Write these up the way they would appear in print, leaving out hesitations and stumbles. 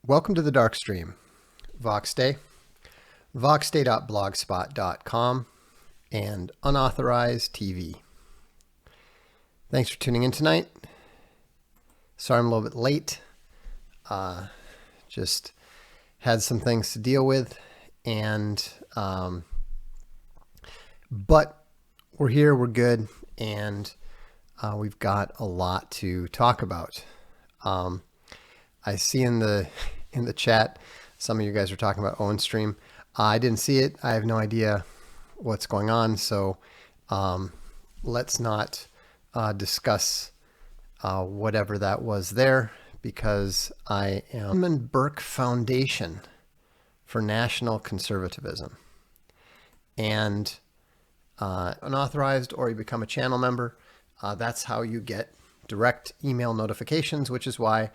Welcome to the Darkstream, Voxday, voxday.blogspot.com, and Unauthorized TV. Thanks for tuning in tonight. Sorry I'm a little bit late. Just had some things to deal with, and but we're here, we're good, and we've got a lot to talk about. I see in the chat, some of you guys are talking about OwenStream. I didn't see it. I have no idea what's going on. So let's not discuss whatever that was there, because I am in Burke Foundation for National Conservatism. And unauthorized, or you become a channel member, that's how you get direct email notifications, which is why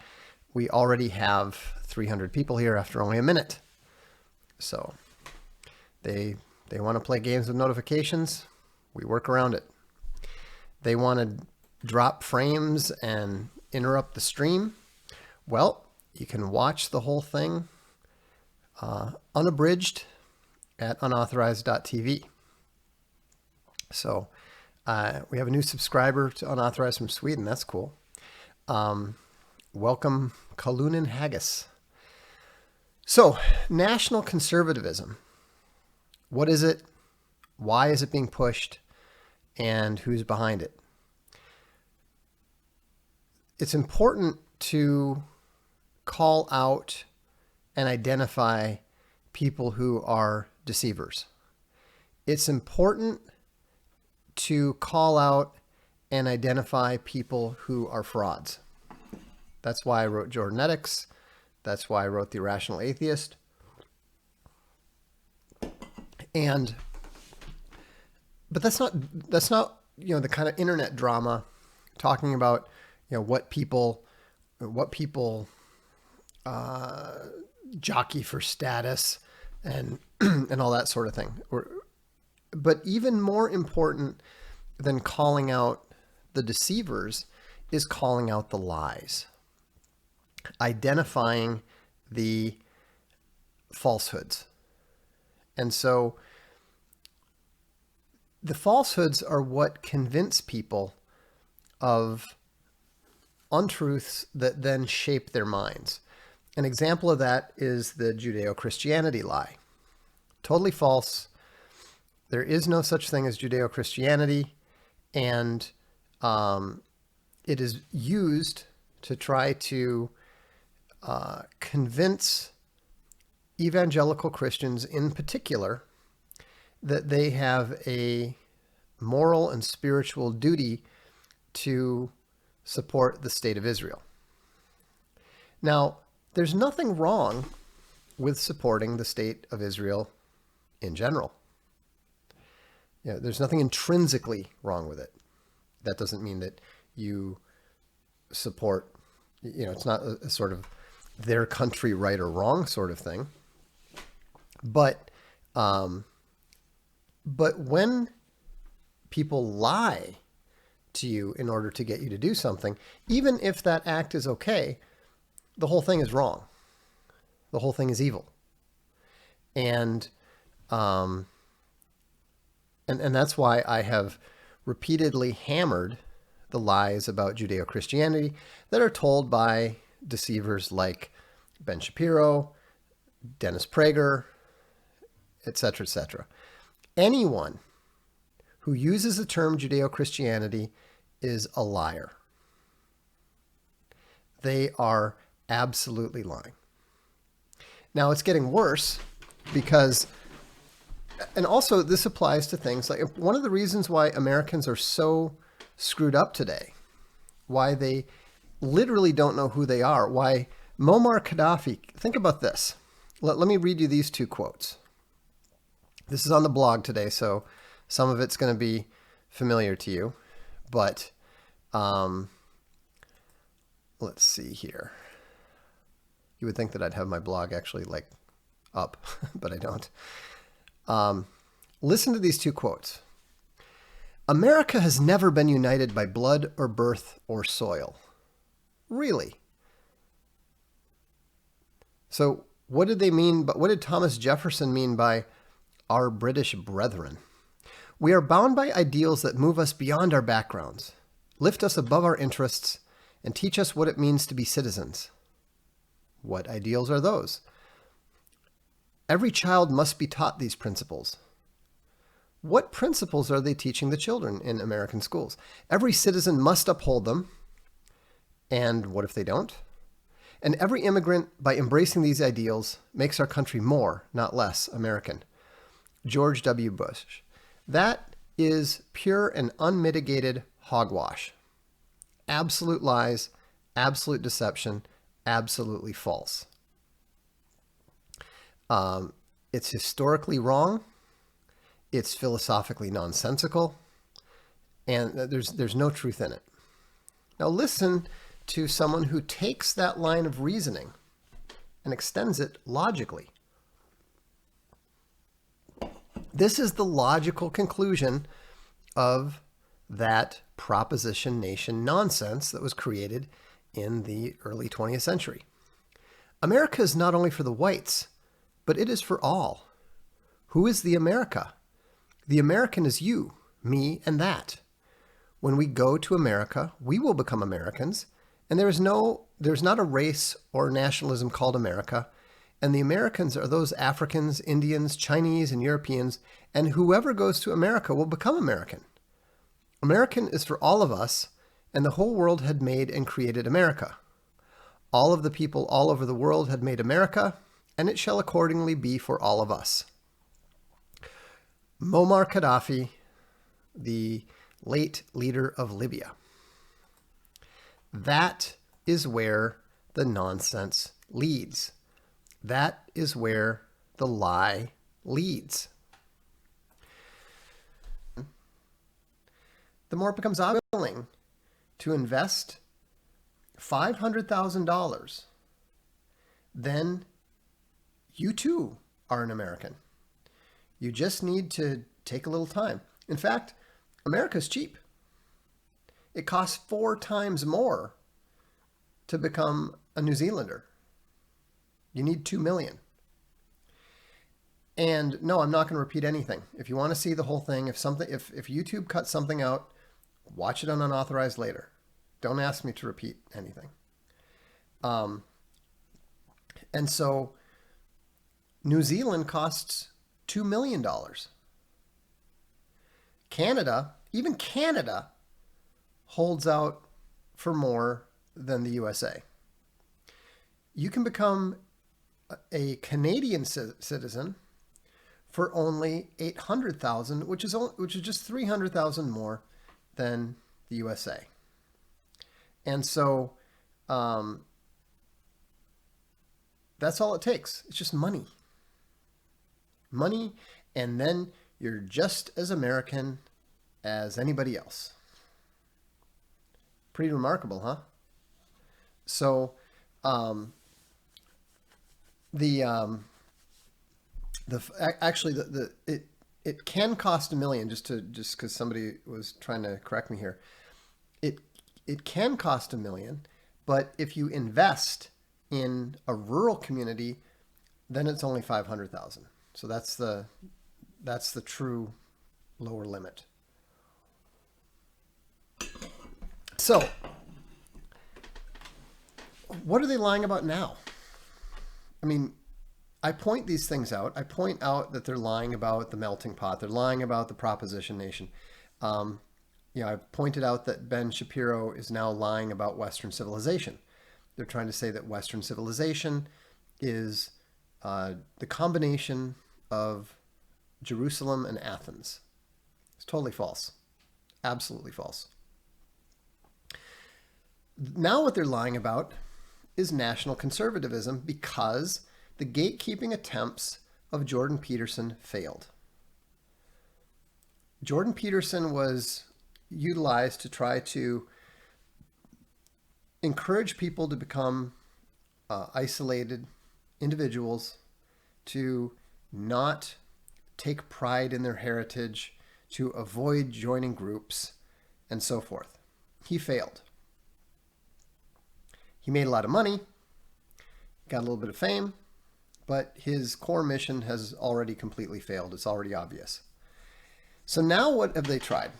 we already have 300 people here after only a minute. So they want to play games with notifications. We work around it. They want to drop frames and interrupt the stream. Well, you can watch the whole thing unabridged at unauthorized.tv. So we have a new subscriber to Unauthorized from Sweden. That's cool. Welcome, Kalunin Haggis. So, national conservatism. What is it? Why is it being pushed? And who's behind it? It's important to call out and identify people who are deceivers. It's important to call out and identify people who are frauds. That's why I wrote Jordanetics. That's why I wrote The Irrational Atheist. But that's not the kind of internet drama talking about what people jockey for status and and all that sort of thing. But even more important than calling out the deceivers is calling out the lies. Identifying the falsehoods. And so the falsehoods are what convince people of untruths that then shape their minds. An example of that is the Judeo-Christianity lie. Totally false. There is no such thing as Judeo-Christianity, and it is used to try to convince evangelical Christians in particular that they have a moral and spiritual duty to support the state of Israel. Now, there's nothing wrong with supporting the state of Israel in general. There's nothing intrinsically wrong with it. That doesn't mean that you support, it's not a sort of their country right or wrong sort of thing. But when people lie to you in order to get you to do something, even if that act is okay, the whole thing is wrong. The whole thing is evil. And that's why I have repeatedly hammered the lies about Judeo-Christianity that are told by deceivers like Ben Shapiro, Dennis Prager, etc., etc. Anyone who uses the term Judeo-Christianity is a liar. They are absolutely lying. Now, it's getting worse because, and also this applies to things like, one of the reasons why Americans are so screwed up today, why they literally don't know who they are, why Muammar Gaddafi, think about this. Let me read you these two quotes. This is on the blog today, so some of it's going to be familiar to you, but let's see here. You would think that I'd have my blog actually up, but I don't. Listen to these two quotes. America has never been united by blood or birth or soil. Really? So what did they mean? But what did Thomas Jefferson mean by our British brethren? We are bound by ideals that move us beyond our backgrounds, lift us above our interests, and teach us what it means to be citizens. What ideals are those? Every child must be taught these principles. What principles are they teaching the children in American schools? Every citizen must uphold them. And what if they don't? And every immigrant, by embracing these ideals, makes our country more, not less, American. George W. Bush. That is pure and unmitigated hogwash. Absolute lies, absolute deception, absolutely false. It's historically wrong. It's philosophically nonsensical. And there's no truth in it. Now listen to someone who takes that line of reasoning and extends it logically. This is the logical conclusion of that proposition nation nonsense that was created in the early 20th century. America is not only for the whites, but it is for all. Who is the America? The American is you, me, and that. When we go to America, we will become Americans, and there's not a race or nationalism called America, and the Americans are those Africans, Indians, Chinese, and Europeans, and whoever goes to America will become American. American is for all of us, and the whole world had made and created America. All of the people all over the world had made America, and it shall accordingly be for all of us. Muammar Gaddafi, the late leader of Libya. That is where the nonsense leads. That is where the lie leads. The more it becomes willing to invest $500,000, then you too are an American. You just need to take a little time. In fact, America's cheap. It costs 4 times more to become a New Zealander. You need 2 million. And no, I'm not going to repeat anything. If you want to see the whole thing, if YouTube cuts something out, watch it on unauthorized later. Don't ask me to repeat anything. And so New Zealand costs $2 million. Canada, even Canada, holds out for more than the USA. You can become a Canadian citizen for only $800,000, which is just $300,000 more than the USA. And so that's all it takes. It's just money. Money, and then you're just as American as anybody else. Pretty remarkable, huh? So it can cost $1 million, just because somebody was trying to correct me here. It can cost $1 million, but if you invest in a rural community, then it's only 500,000. So that's the true lower limit. So what are they lying about now? I mean, I point these things out. I point out that they're lying about the melting pot. They're lying about the proposition nation. I've pointed out that Ben Shapiro is now lying about Western civilization. They're trying to say that Western civilization is the combination of Jerusalem and Athens. It's totally false. Absolutely false. Now what they're lying about is national conservatism, because the gatekeeping attempts of Jordan Peterson failed. Jordan Peterson was utilized to try to encourage people to become isolated individuals, to not take pride in their heritage, to avoid joining groups, and so forth. He failed. He made a lot of money, got a little bit of fame, but his core mission has already completely failed. It's already obvious. So now what have they tried?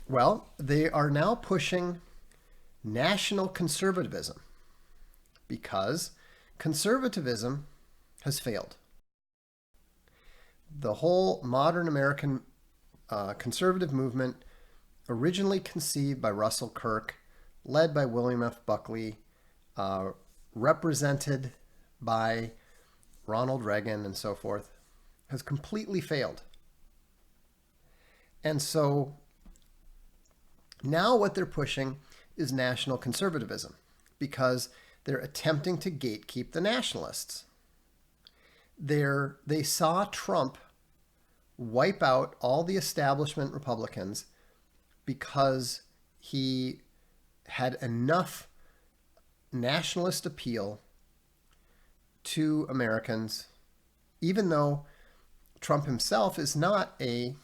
Well, they are now pushing national conservatism because conservatism has failed. The whole modern American conservative movement, originally conceived by Russell Kirk, led by William F. Buckley, represented by Ronald Reagan and so forth, has completely failed. And so now what they're pushing is national conservatism because they're attempting to gatekeep the nationalists. They saw Trump wipe out all the establishment Republicans because he had enough nationalist appeal to Americans, even though Trump himself is not a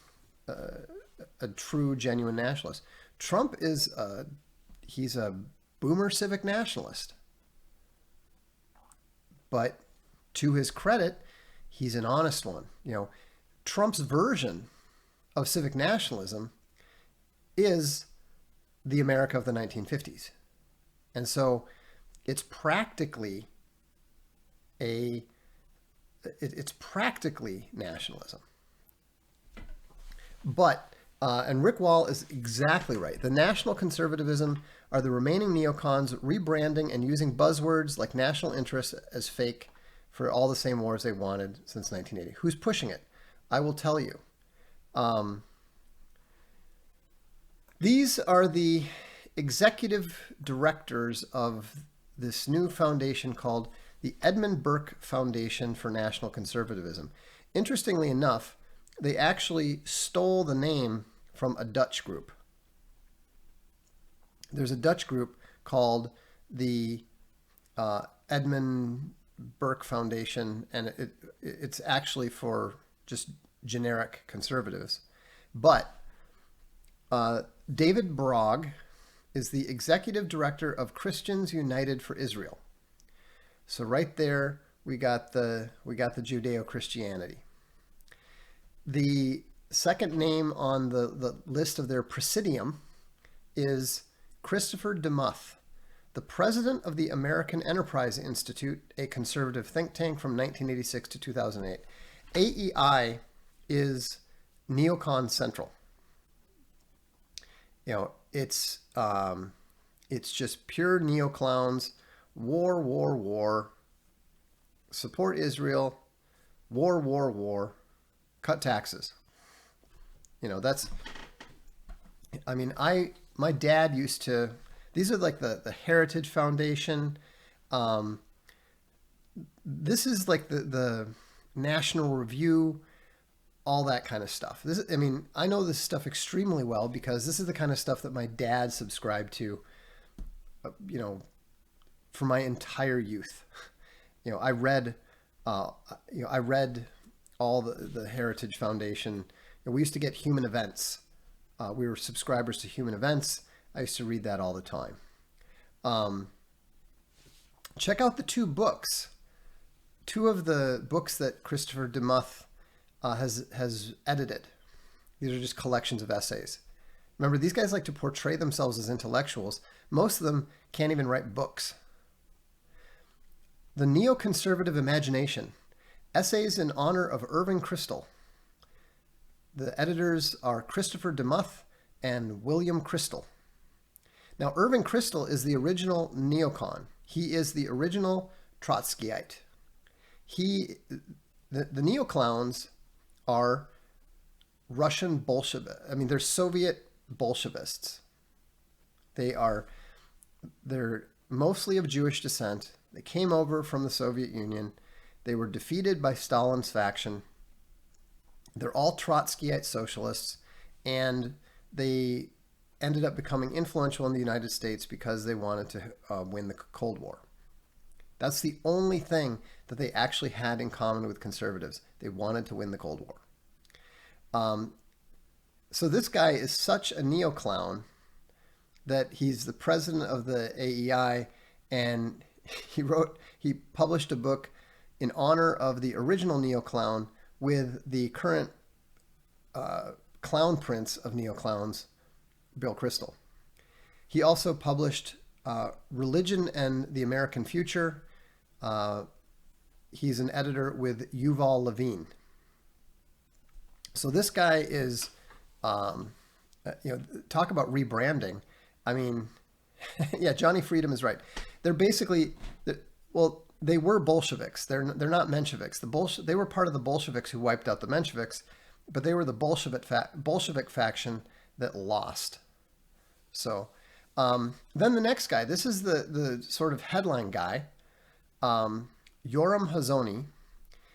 true, genuine nationalist. Trump is he's a boomer civic nationalist. But to his credit, he's an honest one. You know, Trump's version of civic nationalism is the America of the 1950s. And so it's practically it's practically nationalism. But and Rick Wall is exactly right. The national conservatism are the remaining neocons rebranding and using buzzwords like national interest as fake for all the same wars they wanted since 1980. Who's pushing it? I will tell you. These are the executive directors of this new foundation called the Edmund Burke Foundation for National Conservatism. Interestingly enough, they actually stole the name from a Dutch group. There's a Dutch group called the Edmund Burke Foundation, and it's actually for just generic conservatives. But David Brog is the executive director of Christians United for Israel. So right there, we got the Judeo-Christianity. The second name on the list of their presidium is Christopher DeMuth, the president of the American Enterprise Institute, a conservative think tank from 1986 to 2008. AEI is neocon central. You know, it's just pure neoclowns. War, war, war. Support Israel. War, war, war. Cut taxes. You know, that's, I mean, my dad used to, these are like the Heritage Foundation. This is like the National Review, all that kind of stuff. This, I mean, I know this stuff extremely well because this is the kind of stuff that my dad subscribed to, you know, for my entire youth. You know, I read all the Heritage Foundation. And we used to get Human Events. We were subscribers to Human Events. I used to read that all the time. Check out the two books. Two of the books that Christopher DeMuth has edited. These are just collections of essays. Remember, these guys like to portray themselves as intellectuals. Most of them can't even write books. The Neoconservative Imagination, Essays in Honor of Irving Kristol. The editors are Christopher DeMuth and William Kristol. Now, Irving Kristol is the original neocon. He is the original Trotskyite. The neoclowns are Russian Bolshevik. I mean, they're Soviet Bolshevists. They're mostly of Jewish descent. They came over from the Soviet Union. They were defeated by Stalin's faction. They're all Trotskyite socialists, and they ended up becoming influential in the United States because they wanted to win the Cold War. That's the only thing that they actually had in common with conservatives. They wanted to win the Cold War. So this guy is such a neoclown that he's the president of the AEI, and he published a book in honor of the original neo-clown with the current clown prince of neo-clowns, Bill Kristol. He also published Religion and the American Future. He's an editor with Yuval Levine. So this guy is, talk about rebranding. I mean, yeah, Johnny Freedom is right. They're basically, they were Bolsheviks. They're not Mensheviks. They were part of the Bolsheviks who wiped out the Mensheviks, but they were the Bolshevik faction that lost. So then the next guy, this is the sort of headline guy, Yoram Hazony.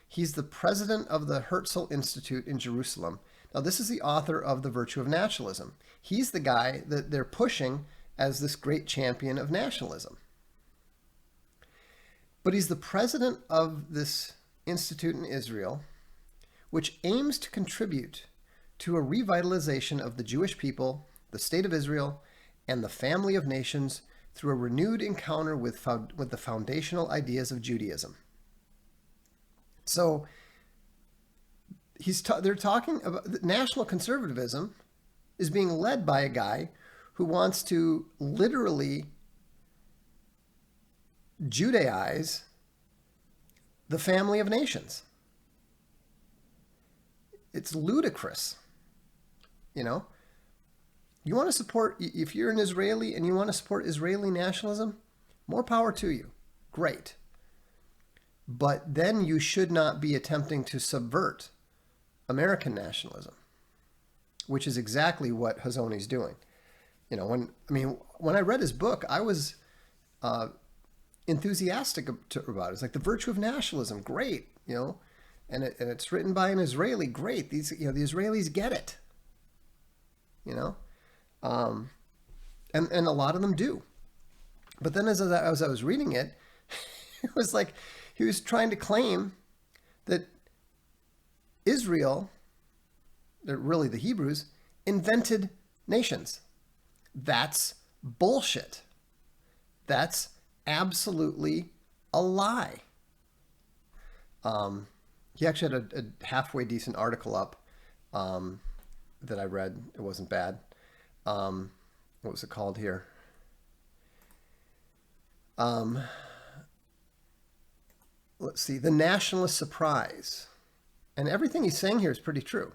He's the president of the Herzl Institute in Jerusalem. Now, this is the author of The Virtue of Nationalism. He's the guy that they're pushing as this great champion of nationalism. But he's the president of this institute in Israel, which aims to contribute to a revitalization of the Jewish people, the state of Israel, and the family of nations through a renewed encounter with the foundational ideas of Judaism. So they're talking about national conservatism is being led by a guy who wants to literally Judaize the family of nations. It's ludicrous. You know, you want to support, if you're an Israeli and you want to support Israeli nationalism, more power to you. Great. But then you should not be attempting to subvert American nationalism, which is exactly what Hazony's doing. You know, when I read his book, I was enthusiastic about it. It's like The Virtue of Nationalism, great, you know, and it's written by an Israeli, great. These, the Israelis get it, you know, and a lot of them do. But then as I was reading it, it was like he was trying to claim that Israel, really the Hebrews, invented nations. That's bullshit. That's absolutely a lie. He actually had a halfway decent article up that I read. It wasn't bad. What was it called here? Let's see. The Nationalist Surprise. And everything he's saying here is pretty true.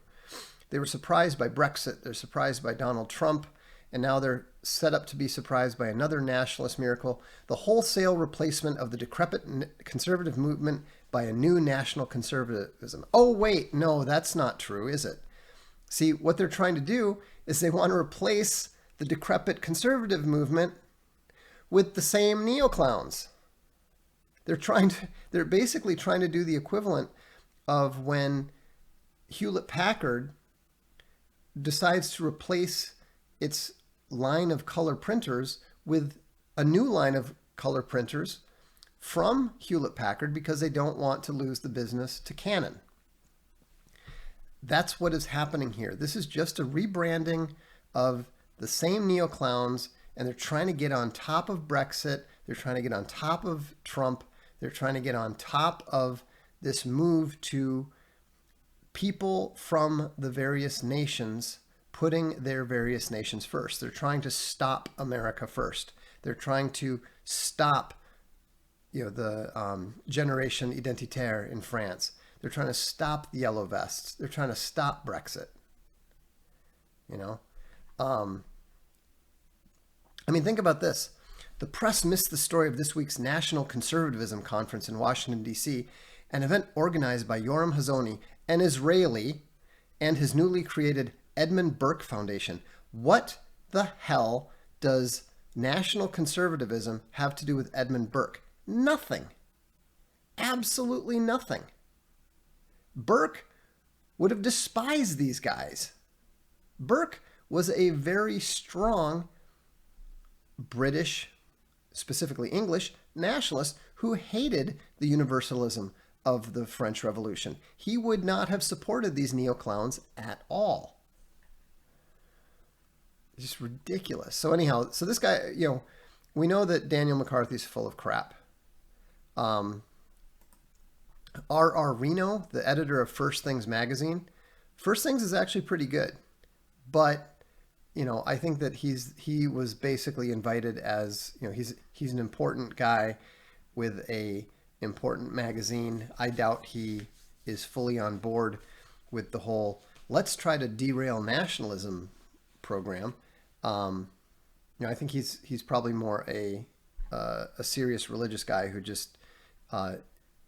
They were surprised by Brexit. They're surprised by Donald Trump. And now they're set up to be surprised by another nationalist miracle, the wholesale replacement of the decrepit conservative movement by a new national conservatism. Oh, wait, no, that's not true, is it? See, what they're trying to do is they want to replace the decrepit conservative movement with the same neoclowns. They're basically trying to do the equivalent of when Hewlett-Packard decides to replace its line of color printers with a new line of color printers from Hewlett-Packard because they don't want to lose the business to Canon. That's what is happening here. This is just a rebranding of the same neoclowns, and they're trying to get on top of Brexit. They're trying to get on top of Trump. They're trying to get on top of this move to people from the various nations putting their various nations first. They're trying to stop America first. They're trying to stop, the generation identitaire in France. They're trying to stop the yellow vests. They're trying to stop Brexit. Think about this. The press missed the story of this week's National Conservatism Conference in Washington, D.C., an event organized by Yoram Hazony, an Israeli, and his newly created Edmund Burke Foundation. What the hell does national conservatism have to do with Edmund Burke? Nothing. Absolutely nothing. Burke would have despised these guys. Burke was a very strong British, specifically English, nationalist who hated the universalism of the French Revolution. He would not have supported these neoclowns at all. Just ridiculous. So anyhow, this guy, we know that Daniel McCarthy's full of crap. R.R. Reno, the editor of First Things magazine. First Things is actually pretty good, but I think that he was basically invited as, he's an important guy with a important magazine. I doubt he is fully on board with the whole let's try to derail nationalism program. I think he's probably more a serious religious guy who just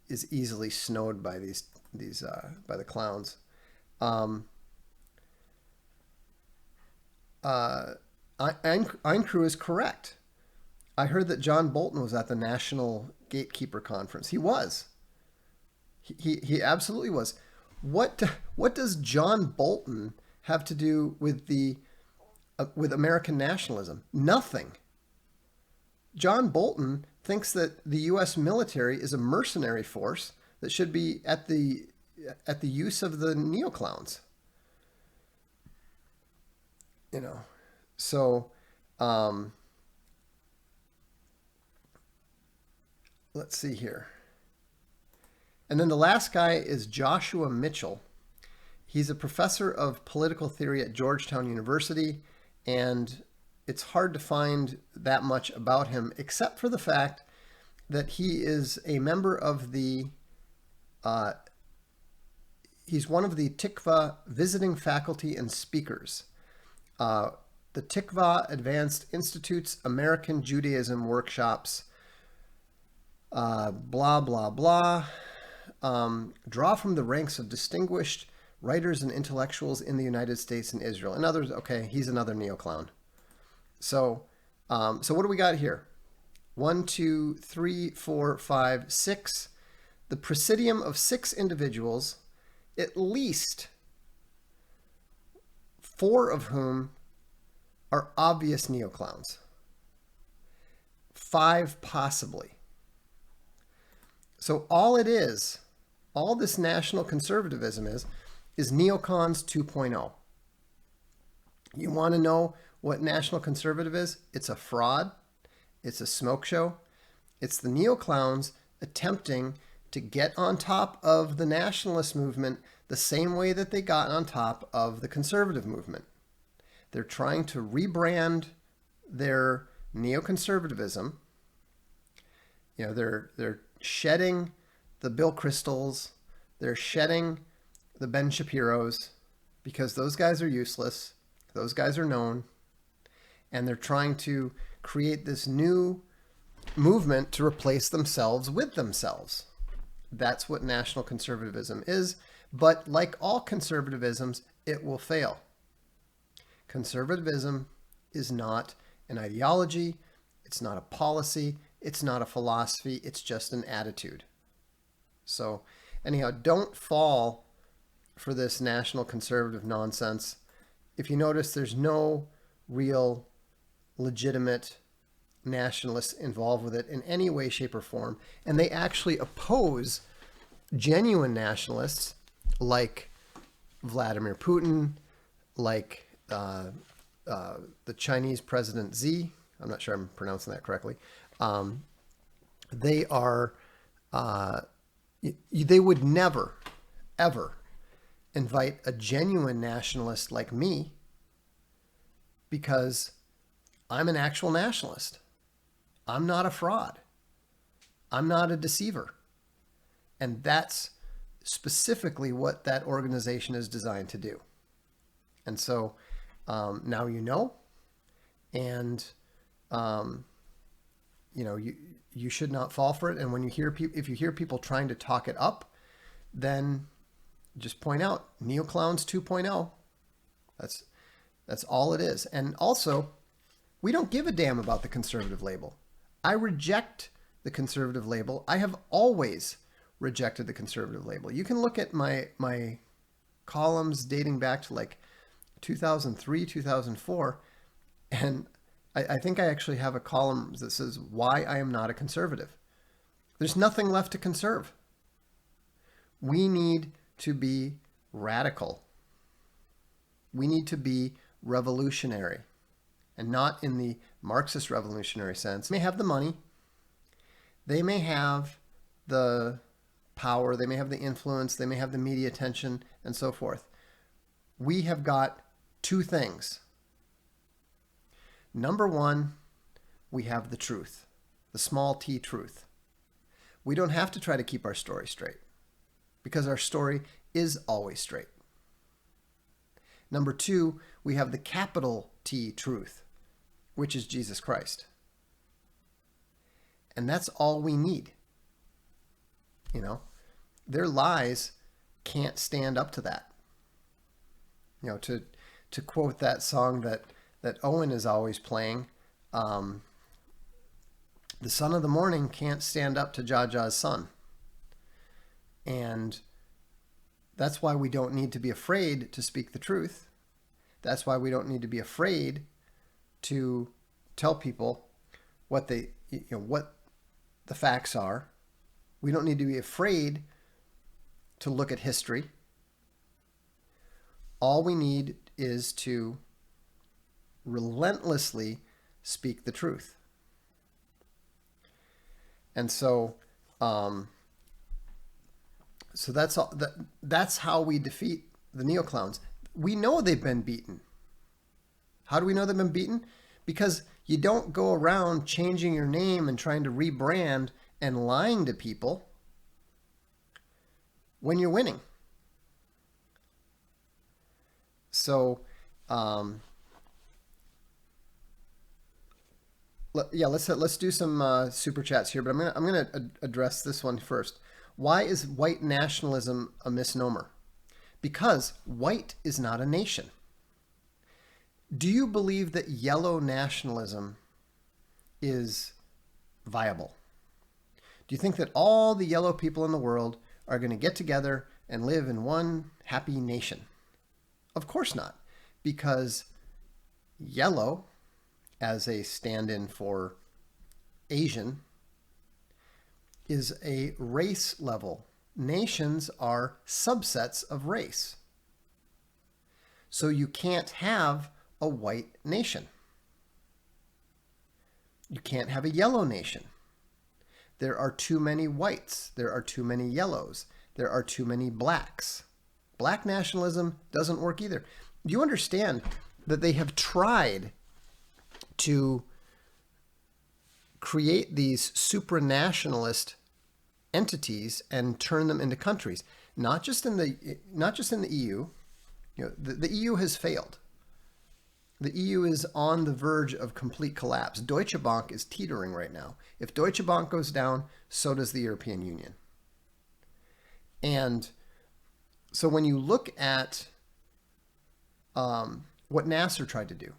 is easily snowed by these by the clowns. Eincrew is correct. I heard that John Bolton was at the National Gatekeeper Conference. He was. He absolutely was. What does John Bolton have to do with with American nationalism? Nothing. John Bolton thinks that the U.S. military is a mercenary force that should be at the use of the neoclowns. So let's see here. And then the last guy is Joshua Mitchell. He's a professor of political theory at Georgetown University, and it's hard to find that much about him except for the fact that he is a member of he's one of the Tikva visiting faculty and speakers. The Tikva Advanced Institute's American Judaism workshops, blah, blah, blah, draw from the ranks of distinguished writers and intellectuals in the United States and Israel. And others, okay, he's another neoclown. So what do we got here? 1, 2, 3, 4, 5, 6. The presidium of 6 individuals, at least 4 of whom are obvious neoclowns. 5 possibly. So all this national conservatism is neocons 2.0. You want to know what national conservative is? It's a fraud. It's a smoke show. It's the neoclowns attempting to get on top of the nationalist movement the same way that they got on top of the conservative movement. They're trying to rebrand their neoconservatism. They're shedding the Bill Kristols. They're shedding the Ben Shapiros because those guys are useless. Those guys are known. And they're trying to create this new movement to replace themselves with themselves. That's what national conservatism is. But like all conservatisms, it will fail. Conservatism is not an ideology. It's not a policy. It's not a philosophy. It's just an attitude. So anyhow, don't fall for this national conservative nonsense. If you notice, there's no real legitimate nationalists involved with it in any way, shape, or form. And they actually oppose genuine nationalists like Vladimir Putin, like the Chinese President Xi. I'm not sure I'm pronouncing that correctly. They would never, ever invite a genuine nationalist like me because I'm an actual nationalist. I'm not a fraud. I'm not a deceiver. And that's specifically what that organization is designed to do. And so now you know, and you should not fall for it. And when if you hear people trying to talk it up, then just point out neoclowns 2.0. That's all it is. And also, we don't give a damn about the conservative label. I reject the conservative label. I have always rejected the conservative label. You can look at my columns dating back to like 2003, 2004, and I think I actually have a column that says why I am not a conservative. There's nothing left to conserve. We need to be radical. We need to be revolutionary, and not in the Marxist revolutionary sense. They may have the money. They may have the power, they may have the influence, they may have the media attention, and so forth. We have got two things. Number one, we have the truth, the small t truth. We don't have to try to keep our story straight because our story is always straight. Number two, we have the capital T truth, which is Jesus Christ. And that's all we need. You know, their lies can't stand up to that. You know, to quote that song that Owen is always playing, the son of the morning can't stand up to Jaja's son. And that's why we don't need to be afraid to speak the truth. That's why we don't need to be afraid to tell people what what the facts are. We don't need to be afraid to look at history. All we need is to relentlessly speak the truth. And so that's all. That's how we defeat the neoclowns. We know they've been beaten. How do we know they've been beaten? Because you don't go around changing your name and trying to rebrand and lying to people when you're winning. So, let's do some super chats here, but I'm gonna address this one first. Why is white nationalism a misnomer? Because white is not a nation. Do you believe that yellow nationalism is viable? Do you think that all the yellow people in the world are going to get together and live in one happy nation? Of course not, because yellow, as a stand-in for Asian, is a race level. Nations are subsets of race. So you can't have a white nation. You can't have a yellow nation. There are too many whites. There are too many yellows. There are too many blacks. Black nationalism doesn't work either. Do you understand that they have tried to create these supranationalist entities and turn them into countries? Not just in the EU. You know, the EU has failed. The EU is on the verge of complete collapse. Deutsche Bank is teetering right now. If Deutsche Bank goes down, so does the European Union. And so when you look at what Nasser tried to do,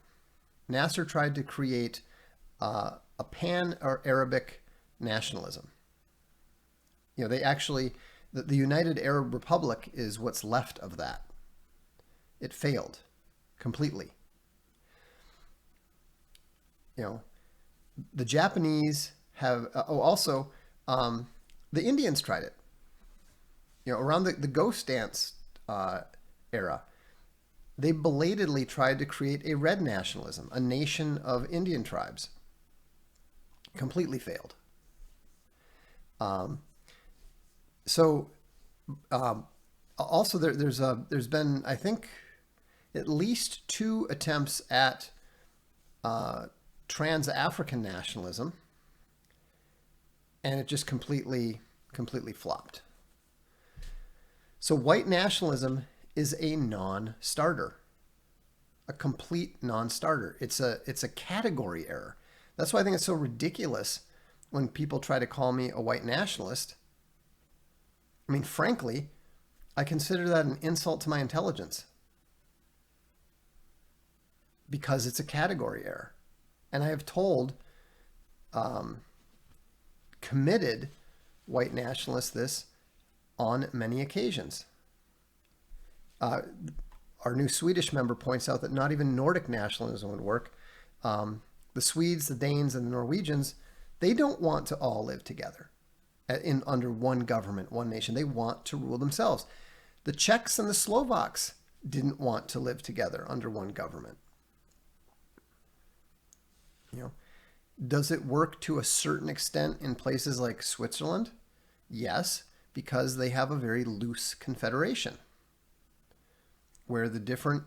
Nasser tried to create a pan or Arabic nationalism. You know, they actually, the United Arab Republic is what's left of that. It failed completely. You know, the Japanese have, the Indians tried it. You know, around the Ghost Dance era, they belatedly tried to create a red nationalism, a nation of Indian tribes. Completely failed. Also there's been, I think, at least 2 attempts at trans-African nationalism, and it just completely flopped. So white nationalism is a non-starter, a complete non-starter. It's a category error. That's why I think it's so ridiculous when people try to call me a white nationalist. I mean, frankly, I consider that an insult to my intelligence because it's a category error. And I have told committed white nationalists this on many occasions. Our new Swedish member points out that not even Nordic nationalism would work. The Swedes, the Danes, and the Norwegians, they don't want to all live together under one government, one nation. They want to rule themselves. The Czechs and the Slovaks didn't want to live together under one government. You know, does it work to a certain extent in places like Switzerland? Yes, because they have a very loose confederation where the different,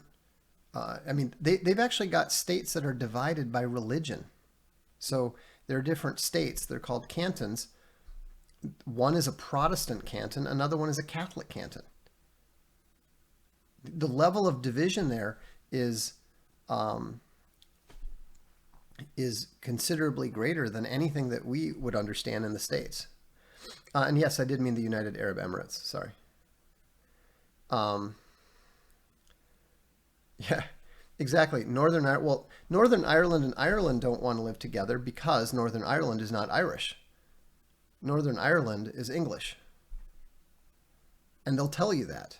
they've actually got states that are divided by religion. So there are different states. They're called cantons. One is a Protestant canton. Another one is a Catholic canton. The level of division there is considerably greater than anything that we would understand in the States. And yes, I did mean the United Arab Emirates. Sorry. Yeah, exactly. Northern Ireland and Ireland don't want to live together because Northern Ireland is not Irish. Northern Ireland is English. And they'll tell you that.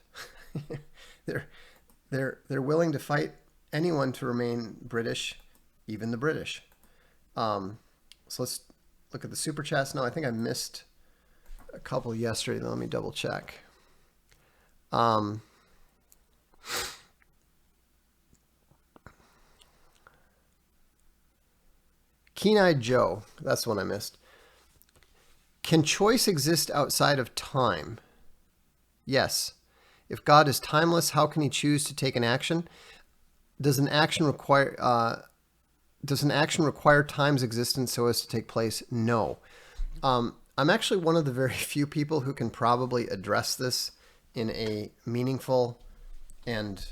they're willing to fight anyone to remain British, even the British. So let's look at the super chats now. I think I missed a couple yesterday. Let me double check. Keen-Eyed Joe, that's the one I missed. Can choice exist outside of time? Yes. If God is timeless, how can he choose to take an action? Does an action require time's existence so as to take place? No. I'm actually one of the very few people who can probably address this in a meaningful and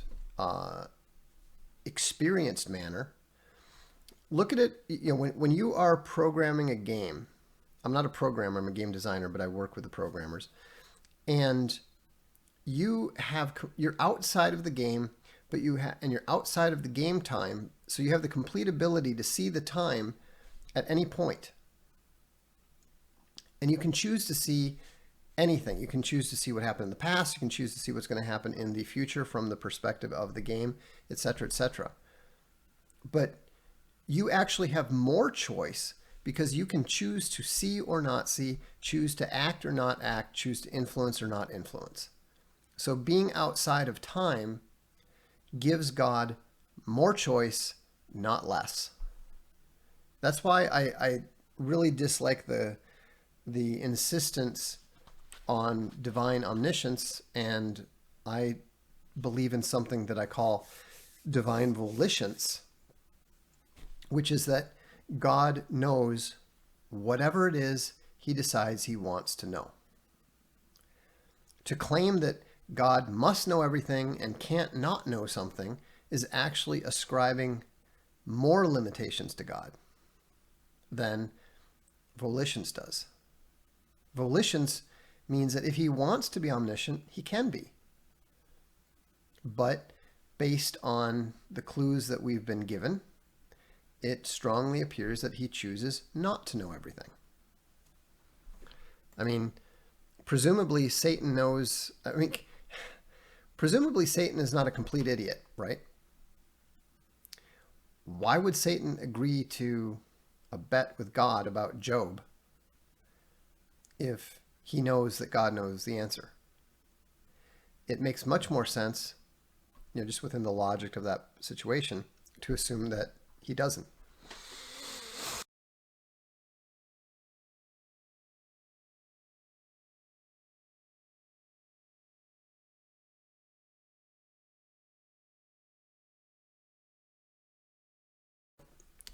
experienced manner. Look at it, when you are programming a game. I'm not a programmer, I'm a game designer, but I work with the programmers. And you're outside of the game, but you're outside of the game time, so you have the complete ability to see the time at any point. And you can choose to see anything. You can choose to see what happened in the past, you can choose to see what's going to happen in the future from the perspective of the game, etc., etc. But you actually have more choice because you can choose to see or not see, choose to act or not act, choose to influence or not influence. So being outside of time gives God more choice, not less. That's why I really dislike the insistence on divine omniscience, and I believe in something that I call divine volitions, which is that God knows whatever it is he decides he wants to know. To claim that God must know everything and can't not know something is actually ascribing more limitations to God than volitions does. Volitions means that if he wants to be omniscient, he can be. But based on the clues that we've been given, it strongly appears that he chooses not to know everything. I mean, presumably Satan is not a complete idiot, right? Why would Satan agree to a bet with God about Job if he knows that God knows the answer? It makes much more sense, just within the logic of that situation, to assume that he doesn't.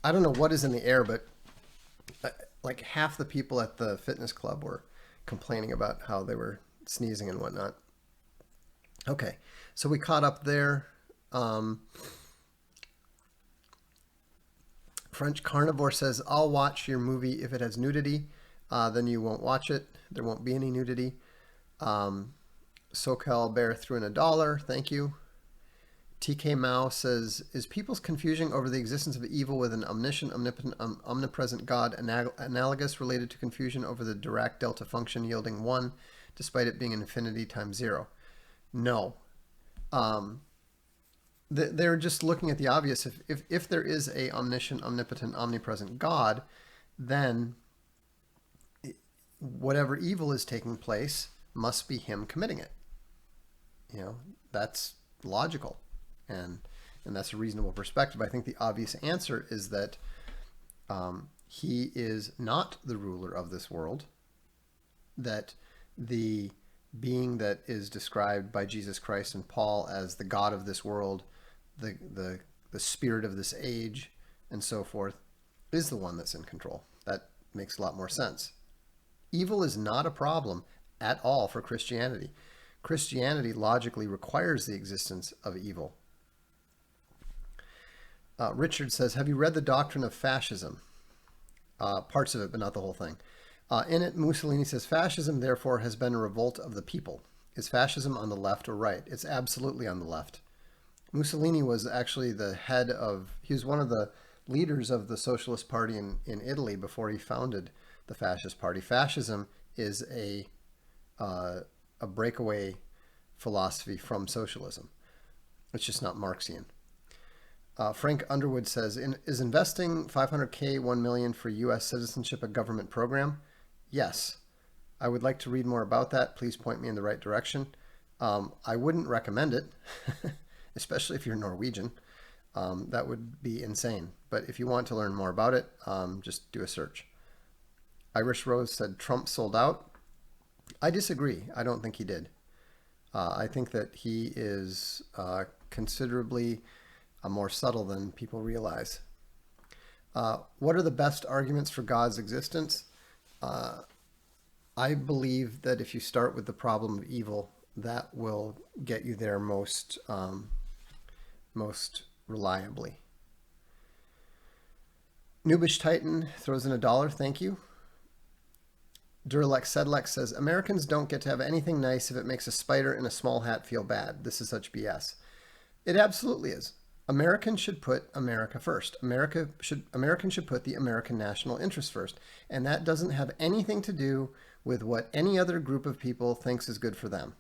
I don't know what is in the air, but like half the people at the fitness club were complaining about how they were sneezing and whatnot. Okay, so we caught up there. French Carnivore says, I'll watch your movie if it has nudity. Then you won't watch it. There won't be any nudity. SoCal Bear threw in $1. Thank you. TK Mao says, is people's confusion over the existence of evil with an omniscient, omnipotent, omnipresent God analogous related to confusion over the Dirac delta function yielding 1, despite it being infinity times 0? No. They're just looking at the obvious. If there is a omniscient, omnipotent, omnipresent God, then whatever evil is taking place must be him committing it. That's logical. And that's a reasonable perspective. I think the obvious answer is that he is not the ruler of this world, that the being that is described by Jesus Christ and Paul as the God of this world, the spirit of this age, and so forth, is the one that's in control. That makes a lot more sense. Evil is not a problem at all for Christianity. Christianity logically requires the existence of evil. Richard says, have you read The Doctrine of Fascism? Parts of it, but not the whole thing. In it, Mussolini says, fascism, therefore, has been a revolt of the people. Is fascism on the left or right? It's absolutely on the left. Mussolini was actually he was one of the leaders of the Socialist Party in Italy before he founded the Fascist Party. Fascism is a breakaway philosophy from socialism. It's just not Marxian. Frank Underwood says, is investing $500K, $1 million for U.S. citizenship a government program? Yes. I would like to read more about that. Please point me in the right direction. I wouldn't recommend it, especially if you're Norwegian. That would be insane. But if you want to learn more about it, just do a search. Irish Rose said, Trump sold out. I disagree. I don't think he did. I think that he is considerably more subtle than people realize. What are the best arguments for God's existence? I believe that if you start with the problem of evil, that will get you there most reliably. Noobish Titan throws in $1. Thank you. Duralex Sedlex says, Americans don't get to have anything nice if it makes a spider in a small hat feel bad. This is such BS. It absolutely is. Americans should put America first. Americans should put the American national interest first. And that doesn't have anything to do with what any other group of people thinks is good for them.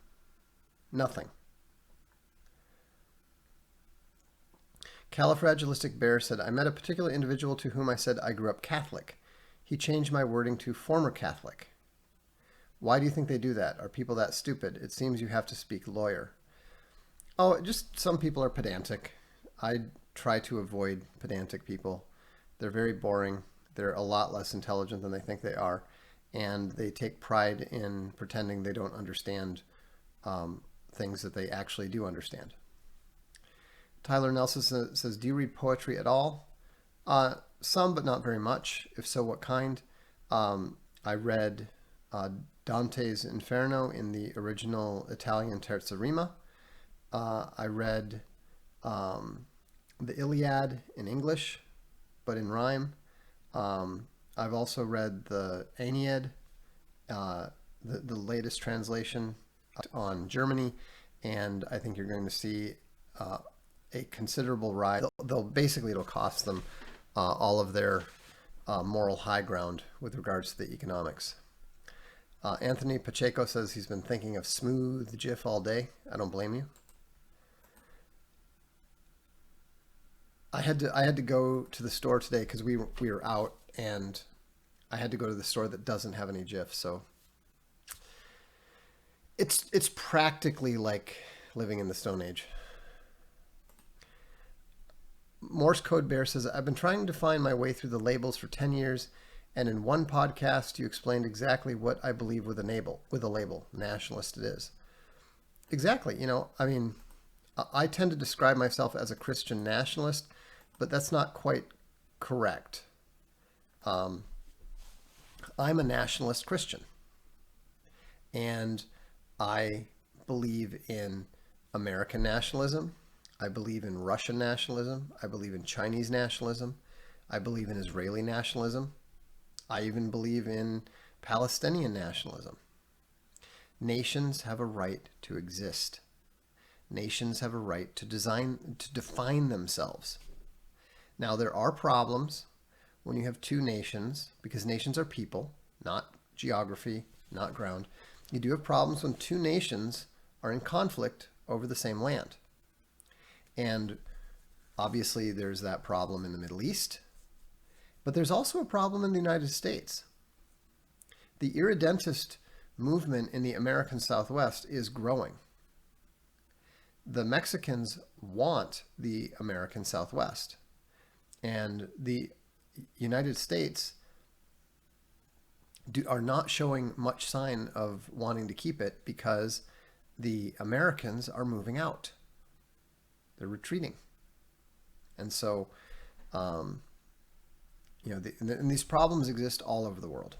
Nothing. Califragilistic Bear said, I met a particular individual to whom I said I grew up Catholic. He changed my wording to former Catholic. Why do you think they do that? Are people that stupid? It seems you have to speak lawyer. Oh, just some people are pedantic. I try to avoid pedantic people. They're very boring. They're a lot less intelligent than they think they are. And they take pride in pretending they don't understand things that they actually do understand. Tyler Nelson says, do you read poetry at all? Some, but not very much. If so, what kind? I read Dante's Inferno in the original Italian terza rima. I read the Iliad in English, but in rhyme. I've also read the Aeneid, the latest translation on Germany, and I think you're going to see a considerable rise. It'll cost them all of their moral high ground with regards to the economics. Anthony Pacheco says he's been thinking of smooth GIF all day. I don't blame you. I had to go to the store today because we were out, and I had to go to the store that doesn't have any GIF. So it's practically like living in the Stone Age. Morse Code Bear says, I've been trying to find my way through the labels for 10 years, and in one podcast you explained exactly what I believe with a label. Nationalist it is. Exactly. I tend to describe myself as a Christian nationalist, but that's not quite correct. I'm a nationalist Christian, and I believe in American nationalism. I believe in Russian nationalism. I believe in Chinese nationalism. I believe in Israeli nationalism. I even believe in Palestinian nationalism. Nations have a right to exist. Nations have a right to define themselves. Now, there are problems when you have two nations, because nations are people, not geography, not ground. You do have problems when two nations are in conflict over the same land. And obviously there's that problem in the Middle East, but there's also a problem in the United States. The irredentist movement in the American Southwest is growing. The Mexicans want the American Southwest, and the United States are not showing much sign of wanting to keep it because the Americans are moving out. They're retreating. And so, and these problems exist all over the world.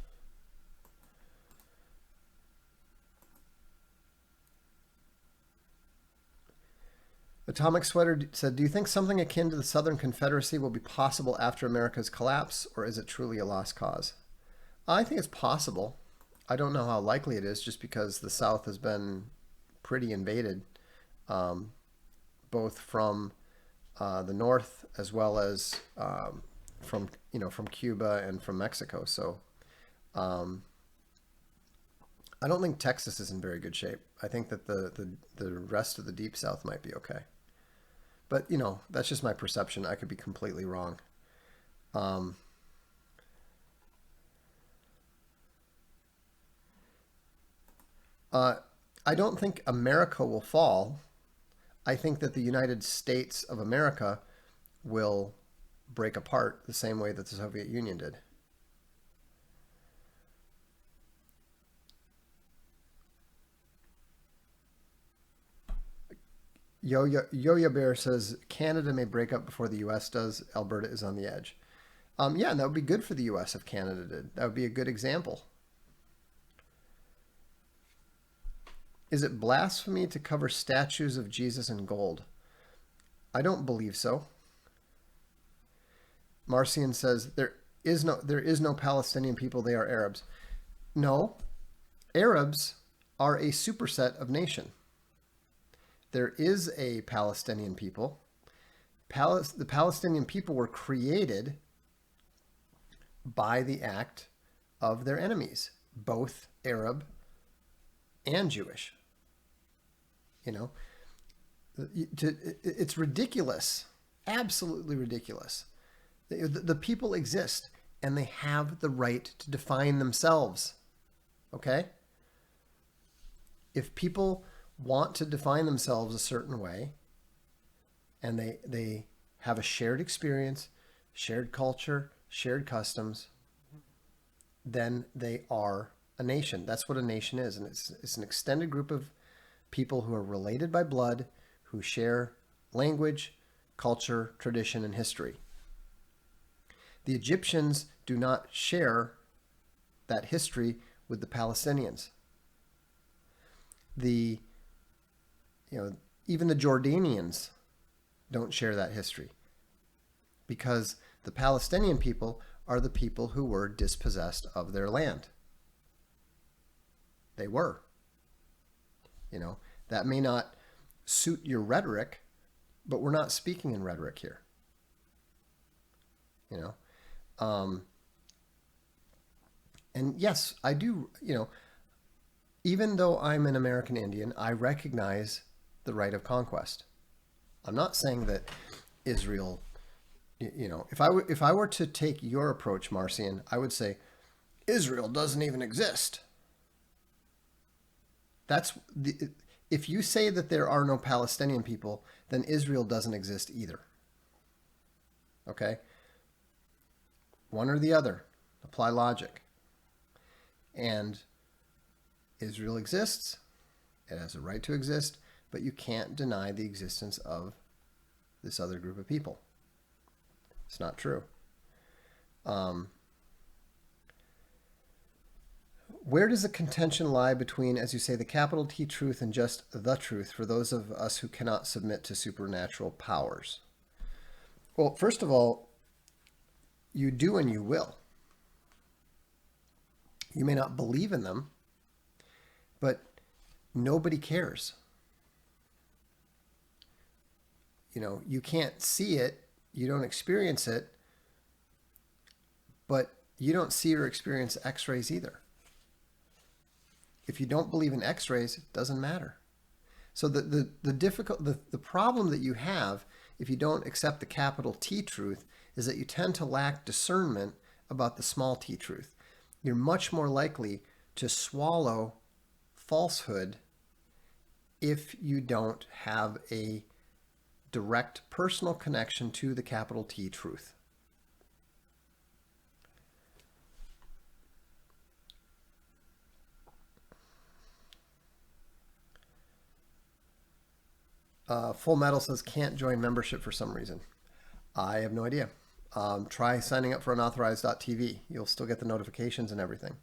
Atomic Sweater said, do you think something akin to the Southern Confederacy will be possible after America's collapse, or is it truly a lost cause? I think it's possible. I don't know how likely it is, just because the South has been pretty invaded, both from the North as well as from Cuba and from Mexico. So I don't think Texas is in very good shape. I think that the rest of the Deep South might be okay. But, that's just my perception. I could be completely wrong. I don't think America will fall. I think that the United States of America will break apart the same way that the Soviet Union did. Yo-Yo Bear says Canada may break up before the U.S. does. Alberta is on the edge. Yeah, and that would be good for the U.S. if Canada did. That would be a good example. Is it blasphemy to cover statues of Jesus in gold? I don't believe so. Marcian says there is no Palestinian people. They are Arabs. No, Arabs are a superset of nation. There is a Palestinian people. The Palestinian people were created by the act of their enemies, both Arab and Jewish. It's ridiculous, absolutely ridiculous. The people exist and they have the right to define themselves. Okay? If people want to define themselves a certain way and they have a shared experience, shared culture, shared customs, then they are a nation. That's what a nation is. And it's an extended group of people who are related by blood, who share language, culture, tradition, and history. The Egyptians do not share that history with the Palestinians. Even the Jordanians don't share that history, because the Palestinian people are the people who were dispossessed of their land. They were. That may not suit your rhetoric, but we're not speaking in rhetoric here. And yes, I do, even though I'm an American Indian, I recognize the right of conquest. I'm not saying that Israel, if I were to take your approach, Marcian, I would say Israel doesn't even exist. If you say that there are no Palestinian people, then Israel doesn't exist either. Okay? One or the other. Apply logic. And Israel exists. It has a right to exist, but you can't deny the existence of this other group of people. It's not true. Where does the contention lie between, as you say, the capital T truth and just the truth for those of us who cannot submit to supernatural powers? Well, first of all, you do and you will. You may not believe in them, but nobody cares. You can't see it, you don't experience it, but you don't see or experience X-rays either. If you don't believe in X-rays, it doesn't matter. So the problem that you have if you don't accept the capital T truth is that you tend to lack discernment about the small t truth. You're much more likely to swallow falsehood if you don't have a direct personal connection to the capital T truth. Full Metal says can't join membership for some reason. I have no idea. Try signing up for unauthorized.tv. You'll still get the notifications and everything.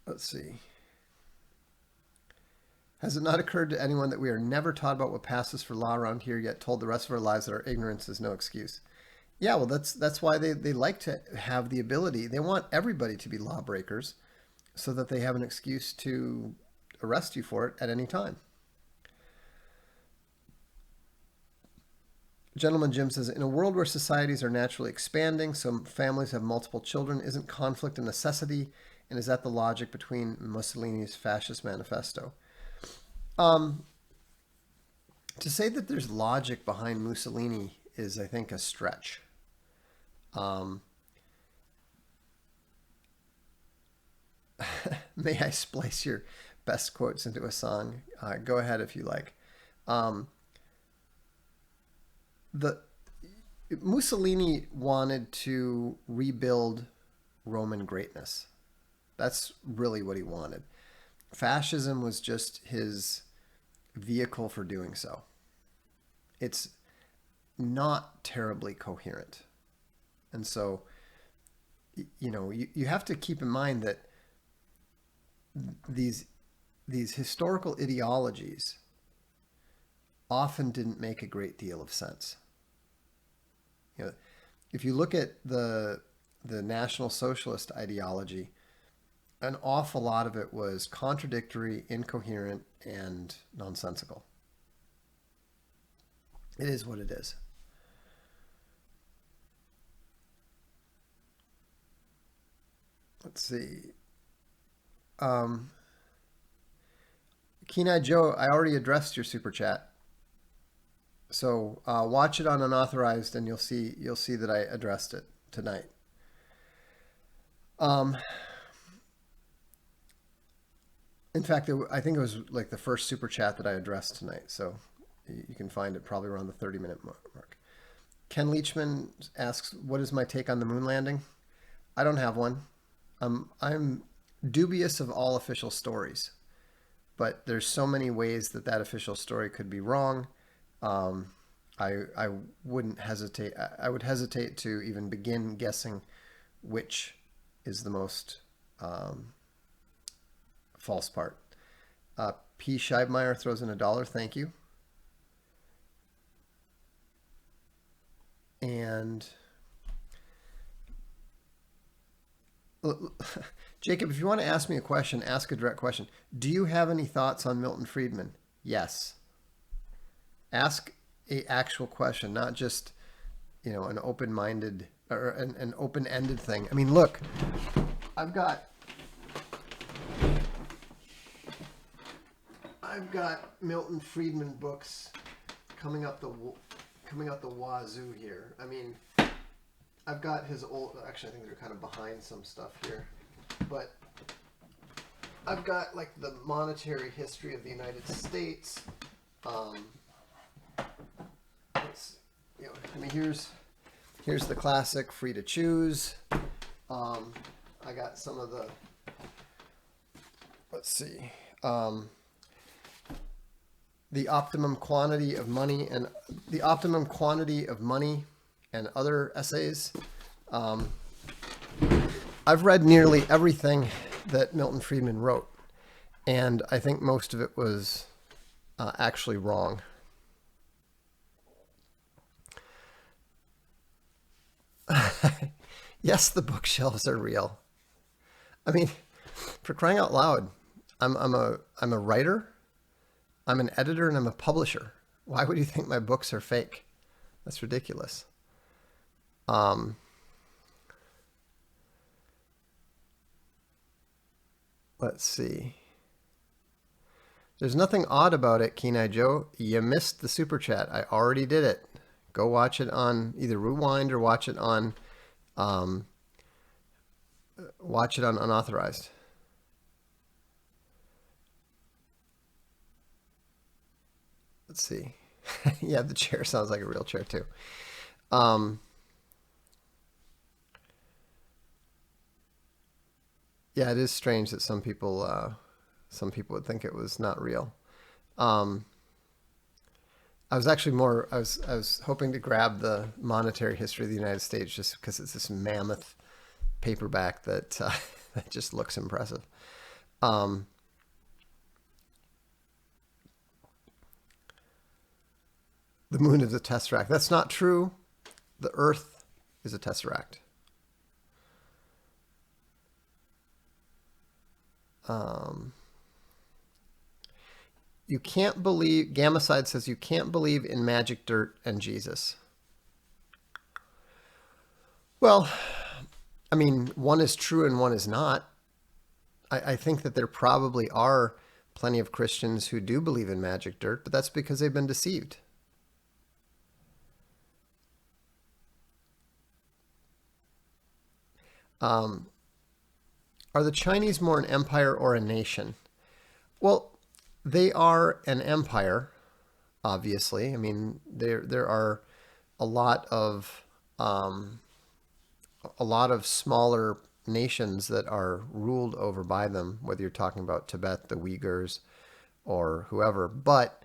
Let's see. Has it not occurred to anyone that we are never taught about what passes for law around here, yet told the rest of our lives that our ignorance is no excuse? Yeah, well, that's why they like to have the ability. They want everybody to be lawbreakers so that they have an excuse to arrest you for it at any time. Gentleman Jim says, in a world where societies are naturally expanding, so families have multiple children, isn't conflict a necessity? And is that the logic between Mussolini's fascist manifesto? To say that there's logic behind Mussolini is, I think, a stretch. May I splice your best quotes into a song? Go ahead if you like. Mussolini wanted to rebuild Roman greatness. That's really what he wanted. Fascism was just his vehicle for doing so. It's not terribly coherent. And so, you have to keep in mind that these historical ideologies often didn't make a great deal of sense. If you look at the National Socialist ideology, an awful lot of it was contradictory, incoherent, and nonsensical. It is what it is. Let's see. Keen-Eyed Joe, I already addressed your super chat. So watch it on Unauthorized, and you'll see that I addressed it tonight. In fact, I think it was like the first super chat that I addressed tonight. So you can find it probably around the 30-minute mark. Ken Leachman asks, what is my take on the moon landing? I don't have one. I'm dubious of all official stories, but there's so many ways that official story could be wrong. I wouldn't hesitate. I would hesitate to even begin guessing which is the most false part. P. Scheibmeyer throws in $1. Thank you. And Jacob, if you want to ask me a question, ask a direct question. Do you have any thoughts on Milton Friedman? Yes. Ask an actual question, not just, an open-minded or an open-ended thing. I mean, look, I've got Milton Friedman books coming up the wazoo here. I mean, I've got his old. Actually, I think they're kind of behind some stuff here, but I've got like the monetary history of the United States. Here's the classic Free to Choose. I got some of the. Let's see. The optimum quantity of money and other essays. I've read nearly everything that Milton Friedman wrote, and I think most of it was actually wrong. Yes, the bookshelves are real. I mean, for crying out loud, I'm a writer, I'm an editor, and I'm a publisher. Why would you think my books are fake? That's ridiculous. Let's see. There's nothing odd about it, Keen-Eyed Joe. You missed the super chat. I already did it. Go watch it on either Rewind or watch it on Unauthorized. Let's see. Yeah, the chair sounds like a real chair too. Yeah, it is strange that some people would think it was not real. Um, I was actually more I was hoping to grab the monetary history of the United States just because it's this mammoth paperback that that just looks impressive. Um, the moon is a tesseract. That's not true. The Earth is a tesseract. Um, you can't believe. Gamacide says you can't believe in magic dirt and Jesus. Well, I mean, one is true and one is not. I think that there probably are plenty of Christians who do believe in magic dirt, but that's because they've been deceived. Um, are the Chinese more an empire or a nation? Well, they are an empire, obviously. I mean, there are a lot of um, a lot of smaller nations that are ruled over by them, whether you're talking about Tibet, the Uyghurs, or whoever. But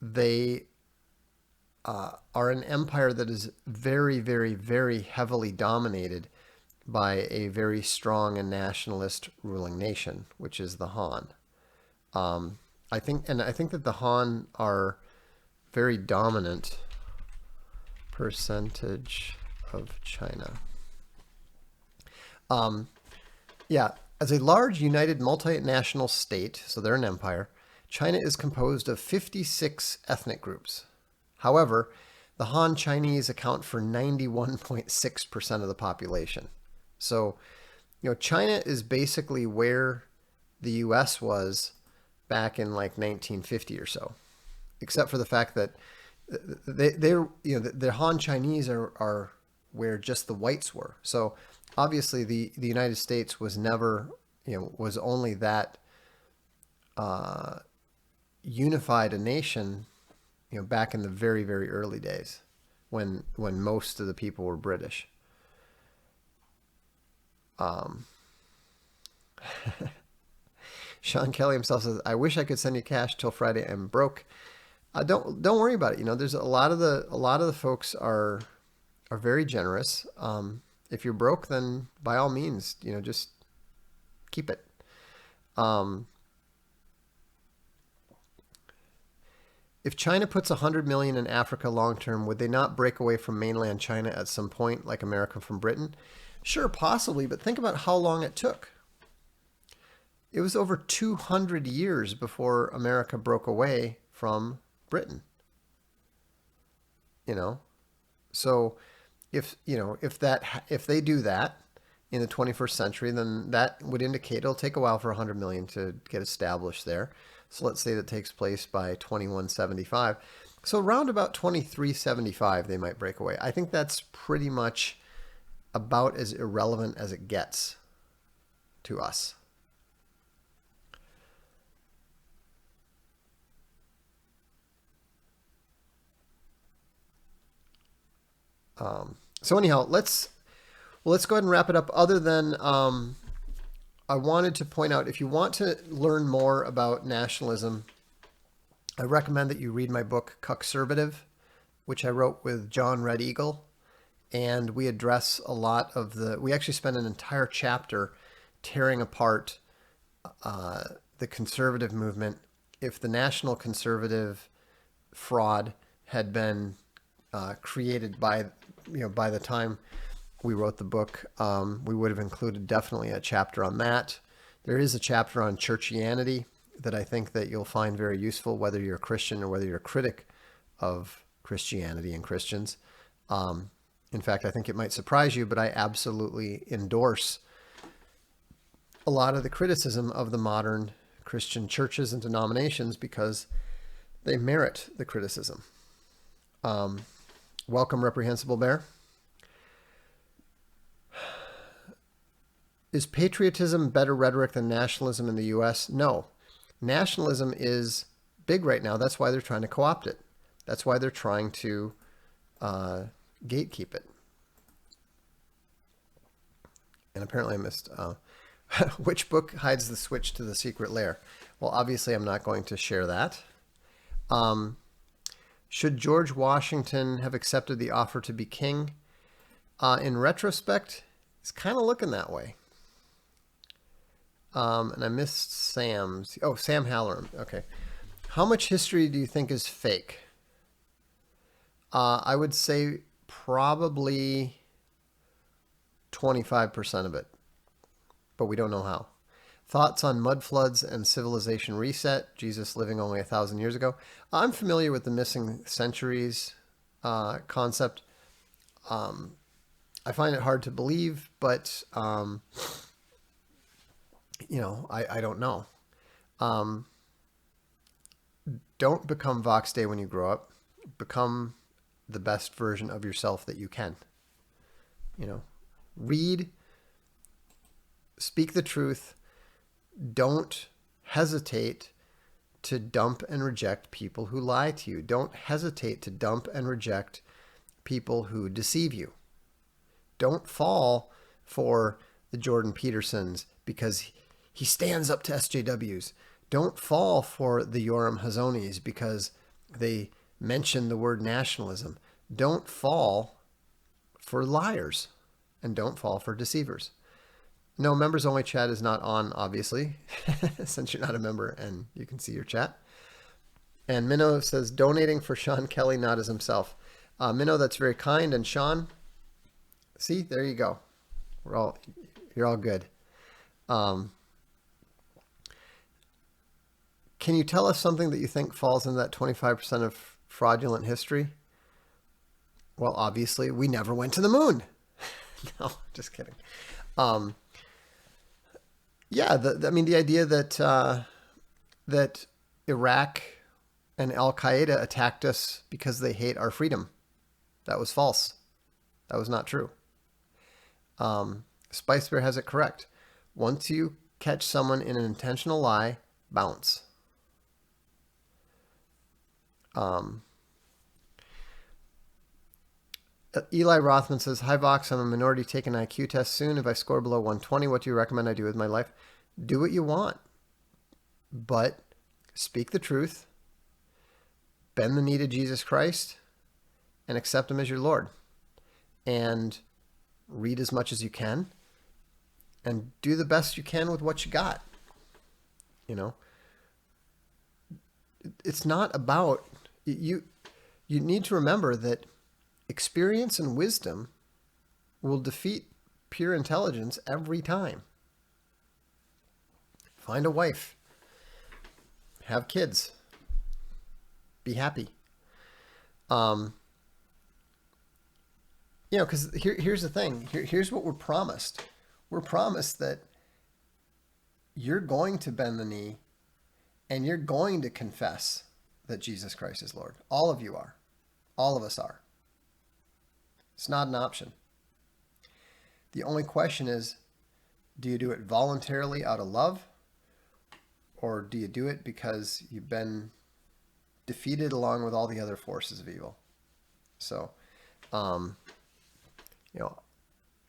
they are an empire that is very, very, very heavily dominated by a very strong and nationalist ruling nation, which is the Han. Um, I think that the Han are very dominant percentage of China. Um, yeah, as a large united multinational state, so they're an empire, China is composed of 56 ethnic groups. However, the Han Chinese account for 91.6% of the population. So, China is basically where the US was back in like 1950 or so, except for the fact that they're, the Han Chinese are where just the whites were. So obviously the United States was never, was only that uh, unified a nation, back in the very, very early days when most of the people were British. Um, Sean Kelly himself says, "I wish I could send you cash till Friday. I'm broke. Don't worry about it. There's a lot of the folks are very generous. If you're broke, then by all means, just keep it. Um, if China puts 100 million in Africa long term, would they not break away from mainland China at some point, like America from Britain? Sure, possibly, but think about how long it took. It was over 200 years before America broke away from Britain. You know, so if they do that in the 21st century, then that would indicate it'll take a while for 100 million to get established there. So let's say that takes place by 2175. So around about 2375, they might break away. I think that's pretty much about as irrelevant as it gets to us. So anyhow, let's go ahead and wrap it up. Other than I wanted to point out, if you want to learn more about nationalism, I recommend that you read my book Conservative, which I wrote with John Red Eagle, and we address a lot of we actually spend an entire chapter tearing apart the conservative movement. If the national conservative fraud had been created by the time we wrote the book, we would have included definitely a chapter on that. There is a chapter on churchianity that I think that you'll find very useful, whether you're a Christian or whether you're a critic of Christianity and Christians. In fact, I think it might surprise you, but I absolutely endorse a lot of the criticism of the modern Christian churches and denominations because they merit the criticism. Welcome, Reprehensible Bear. Is patriotism better rhetoric than nationalism in the U.S.? No. Nationalism is big right now. That's why they're trying to co-opt it. That's why they're trying to gatekeep it. And apparently I missed Which book hides the switch to the secret lair? Well, obviously, I'm not going to share that. Should George Washington have accepted the offer to be king? In retrospect, it's kind of looking that way. And I missed Sam's. Oh, Sam Halloran. Okay. How much history do you think is fake? I would say probably 25% of it, but we don't know how. Thoughts on mud floods and civilization reset, Jesus living only 1,000 years ago. I'm familiar with the missing centuries concept. I find it hard to believe, but, I don't know. Don't become Vox Day when you grow up. Become the best version of yourself that you can. Read, speak the truth. Don't hesitate to dump and reject people who lie to you. Don't hesitate to dump and reject people who deceive you. Don't fall for the Jordan Petersons because he stands up to SJWs. Don't fall for the Yoram Hazonis because they mention the word nationalism. Don't fall for liars, and don't fall for deceivers. No, members only chat is not on, obviously, since you're not a member and you can see your chat. And Minnow says, donating for Sean Kelly, not as himself. Minnow, that's very kind. And Sean, see, there you go. You're all good. Can you tell us something that you think falls in that 25% of fraudulent history? Well, obviously, we never went to the moon. No, just kidding. The idea that Iraq and Al Qaeda attacked us because they hate our freedom, that was false. That was not true. Spice Bear has it correct. Once you catch someone in an intentional lie, bounce. Eli Rothman says, hi Vox, I'm a minority, take an IQ test soon. If I score below 120, what do you recommend I do with my life? Do what you want, but speak the truth, bend the knee to Jesus Christ, and accept him as your Lord. And read as much as you can, and do the best you can with what you got. It's not about, you need to remember that experience and wisdom will defeat pure intelligence every time. Find a wife. Have kids. Be happy. Because here's the thing. Here's what we're promised. We're promised that you're going to bend the knee and you're going to confess that Jesus Christ is Lord. All of you are. All of us are. It's not an option. The only question is, do you do it voluntarily out of love? Or do you do it because you've been defeated along with all the other forces of evil? So,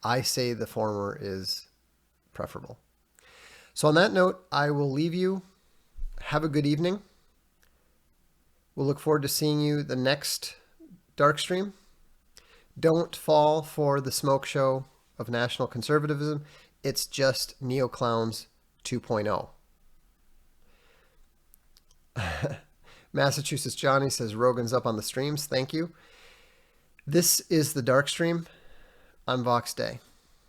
I say the former is preferable. So on that note, I will leave you. Have a good evening. We'll look forward to seeing you the next Darkstream. Don't fall for the smoke show of national conservatism. It's just neoclowns 2.0. Massachusetts Johnny says Rogan's up on the streams. Thank you. This is the Darkstream. I'm Vox Day.